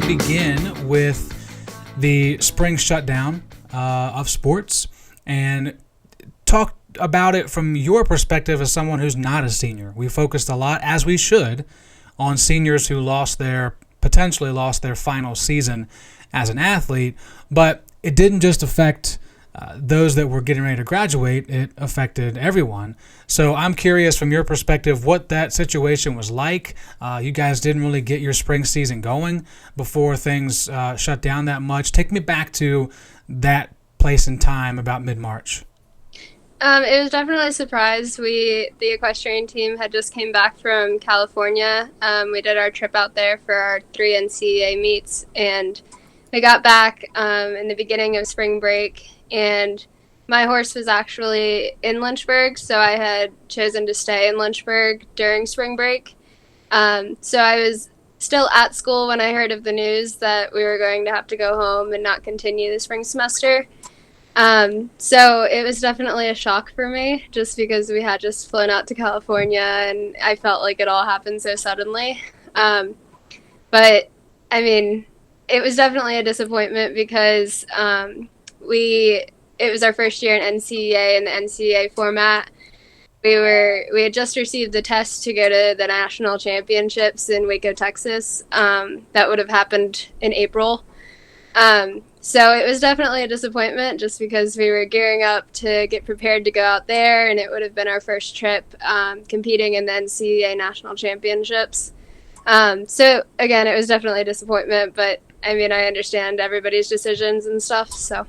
begin with the spring shutdown of sports and talk about it from your perspective as someone who's not a senior. We focused a lot, as we should, on seniors who potentially lost their final season as an athlete, but it didn't just affect those that were getting ready to graduate. It affected everyone. So I'm curious from your perspective what that situation was like. You guys didn't really get your spring season going before things shut down that much. Take me back to that place and time about mid-March. It was definitely a surprise. The equestrian team had just came back from California. We did our trip out there for our 3 NCAA meets, and we got back in the beginning of spring break, and my horse was actually in Lynchburg, so I had chosen to stay in Lynchburg during spring break. So I was still at school when I heard of the news that we were going to have to go home and not continue the spring semester. So it was definitely a shock for me, just because we had just flown out to California and I felt like it all happened so suddenly. But I mean, it was definitely a disappointment because it was our first year in NCAA and the NCAA format. We had just received the test to go to the national championships in Waco, Texas. That would have happened in April. So it was definitely a disappointment just because we were gearing up to get prepared to go out there, and it would have been our first trip competing in the NCAA national championships. So again, it was definitely a disappointment, but I mean, I understand everybody's decisions and stuff, so.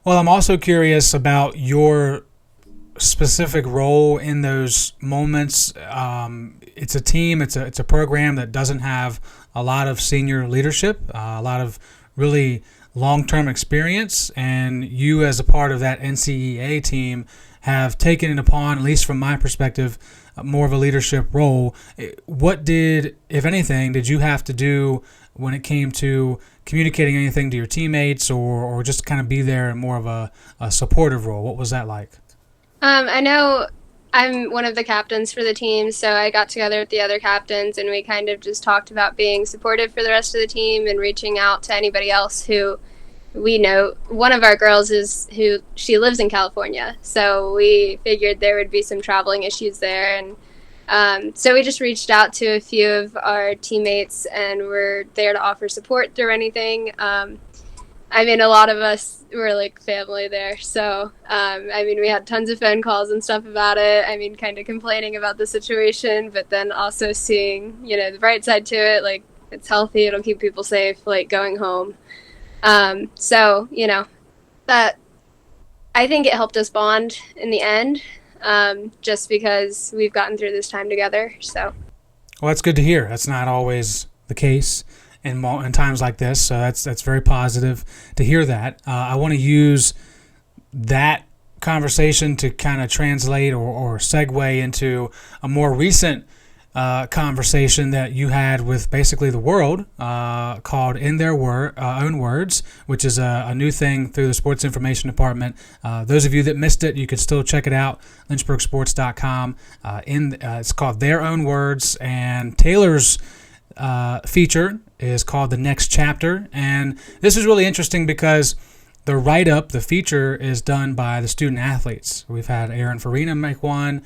Well, I'm also curious about your specific role in those moments. It's a team, it's a program that doesn't have a lot of senior leadership, a lot of really long-term experience, and you as a part of that NCEA team have taken it upon, at least from my perspective, more of a leadership role. What did, if anything, did you have to do when it came to communicating anything to your teammates or just kind of be there in more of a supportive role? What was that like? I know I'm one of the captains for the team, so I got together with the other captains and we kind of just talked about being supportive for the rest of the team and reaching out to anybody else who we know. One of our girls she lives in California, so we figured there would be some traveling issues there, and so we just reached out to a few of our teammates and we're there to offer support through anything. I mean, a lot of us were like family there. So, I mean, we had tons of phone calls and stuff about it. I mean, kind of complaining about the situation, but then also seeing, the bright side to it. Like, it's healthy. It'll keep people safe, like going home. So, that I think it helped us bond in the end, just because we've gotten through this time together. So, well, that's good to hear. That's not always the case in times like this, so that's very positive to hear that. I want to use that conversation to kind of translate or segue into a more recent conversation that you had with basically the world called In Their Own Words, which is a new thing through the Sports Information Department. Those of you that missed it, you can still check it out, lynchburgsports.com. It's called Their Own Words, and Taylor's feature is called The Next Chapter, and this is really interesting because the write-up, the feature, is done by the student athletes. We've had Aaron Farina make one,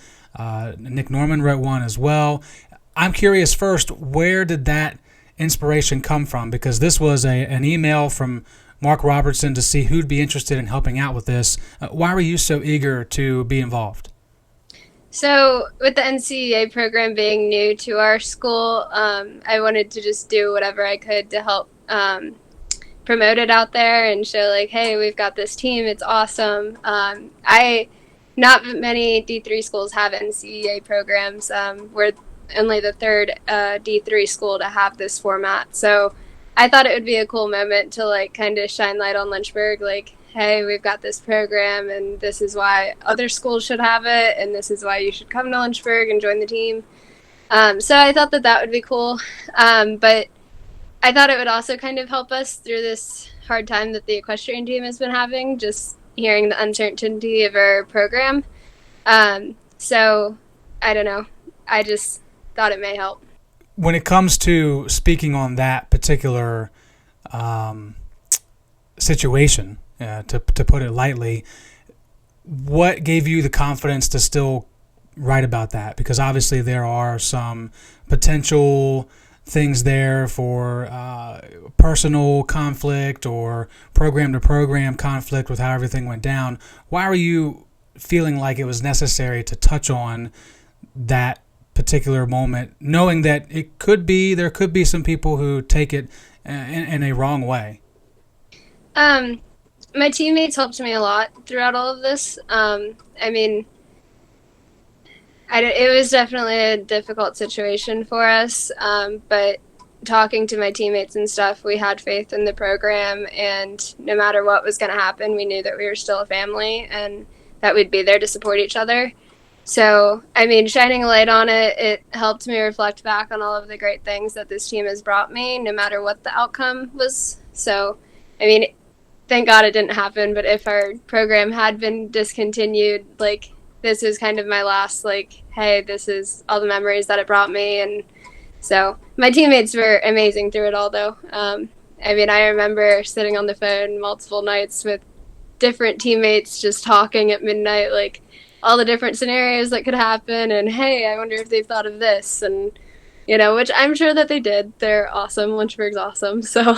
Nick Norman wrote one as well. I'm curious first, where did that inspiration come from? Because this was an email from Mark Robertson to see who'd be interested in helping out with this. Why were you so eager to be involved? So with the NCEA program being new to our school, I wanted to just do whatever I could to help promote it out there and show like, hey, we've got this team. It's awesome. Not many D3 schools have NCEA programs. We're only the third D3 school to have this format. So I thought it would be a cool moment to like kind of shine light on Lynchburg, like, hey, we've got this program and this is why other schools should have it and this is why you should come to Lynchburg and join the team. So I thought that would be cool. But I thought it would also kind of help us through this hard time that the equestrian team has been having, just hearing the uncertainty of our program. So I don't know. I just thought it may help. when it comes to speaking on that particular situation, to put it lightly, what gave you the confidence to still write about that? Because obviously there are some potential things there for personal conflict or program to program conflict with how everything went down. Why were you feeling like it was necessary to touch on that particular moment, knowing that there could be some people who take it in a wrong way? My teammates helped me a lot throughout all of this. I mean, it was definitely a difficult situation for us, but talking to my teammates and stuff, we had faith in the program, and no matter what was going to happen, we knew that we were still a family and that we'd be there to support each other. So, I mean, shining a light on it, it helped me reflect back on all of the great things that this team has brought me, no matter what the outcome was. So, I mean, thank God it didn't happen, but if our program had been discontinued, like, this is kind of my last, like, hey, this is all the memories that it brought me. And so my teammates were amazing through it all, though. I mean, I remember sitting on the phone multiple nights with different teammates just talking at midnight, like, all the different scenarios that could happen, and hey, I wonder if they've thought of this, and which I'm sure that they did. They're awesome. Lynchburg's awesome. So,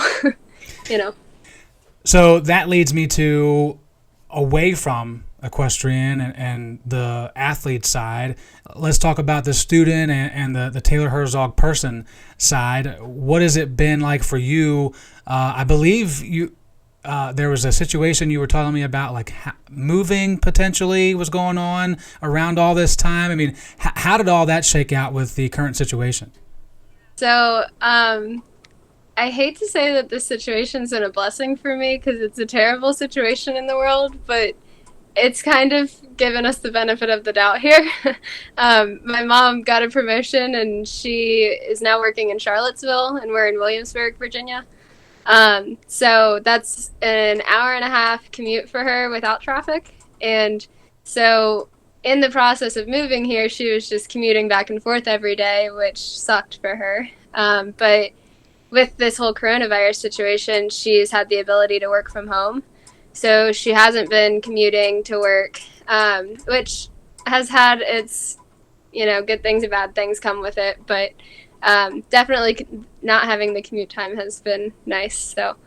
So that leads me to, away from equestrian and the athlete side, let's talk about the student and the Taylor Herzog person side. What has it been like for you? I believe there was a situation you were telling me about, like moving potentially was going on around all this time. I mean, how did all that shake out with the current situation? So, I hate to say that this situation's been a blessing for me because it's a terrible situation in the world, but it's kind of given us the benefit of the doubt here. My mom got a promotion, and she is now working in Charlottesville, and we're in Williamsburg, Virginia. So that's an hour and a half commute for her without traffic. And so in the process of moving here, she was just commuting back and forth every day, which sucked for her. But with this whole coronavirus situation, she's had the ability to work from home. So she hasn't been commuting to work, which has had its, good things and bad things come with it. But definitely not having the commute time has been nice. So,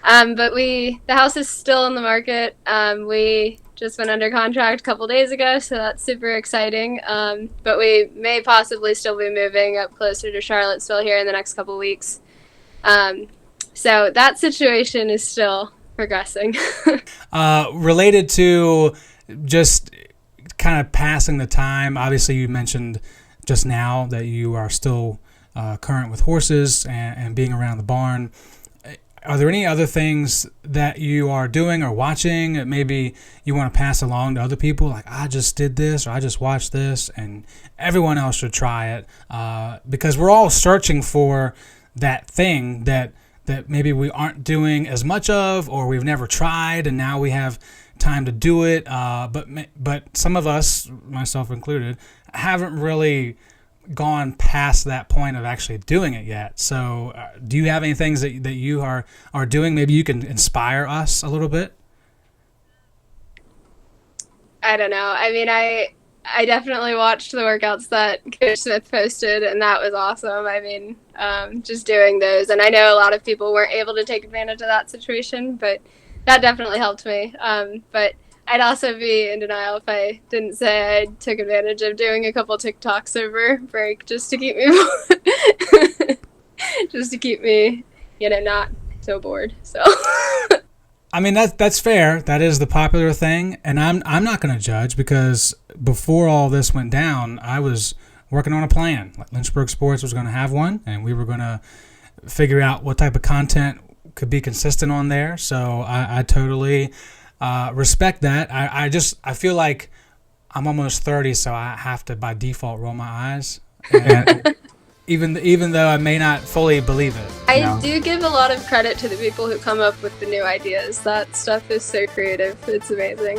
but the house is still in the market. We just went under contract a couple days ago, so that's super exciting. But we may possibly still be moving up closer to Charlottesville here in the next couple weeks. So that situation is still progressing. Related to just kind of passing the time, obviously you mentioned just now that you are still current with horses and being around the barn. Are there any other things that you are doing or watching that maybe you want to pass along to other people? Like, I just did this, or I just watched this, and everyone else should try it. Because we're all searching for that thing that maybe we aren't doing as much of, or we've never tried, and now we have time to do it. But some of us, myself included, haven't really gone past that point of actually doing it yet. So do you have any things that you are doing? Maybe you can inspire us a little bit. I don't know. I mean, I definitely watched the workouts that Coach Smith posted, and that was awesome. I mean, just doing those. And I know a lot of people weren't able to take advantage of that situation, but that definitely helped me. But I'd also be in denial if I didn't say I took advantage of doing a couple TikToks over break just to keep me not so bored. So I mean, that's fair. That is the popular thing, and I'm not going to judge, because before all this went down, I was working on a plan. Like, Lynchburg Sports was going to have one, and we were going to figure out what type of content could be consistent on there. So I totally respect that. I feel like I'm almost 30, so I have to by default roll my eyes, and even though I may not fully believe it. I do give a lot of credit to the people who come up with the new ideas. That stuff is so creative. It's amazing.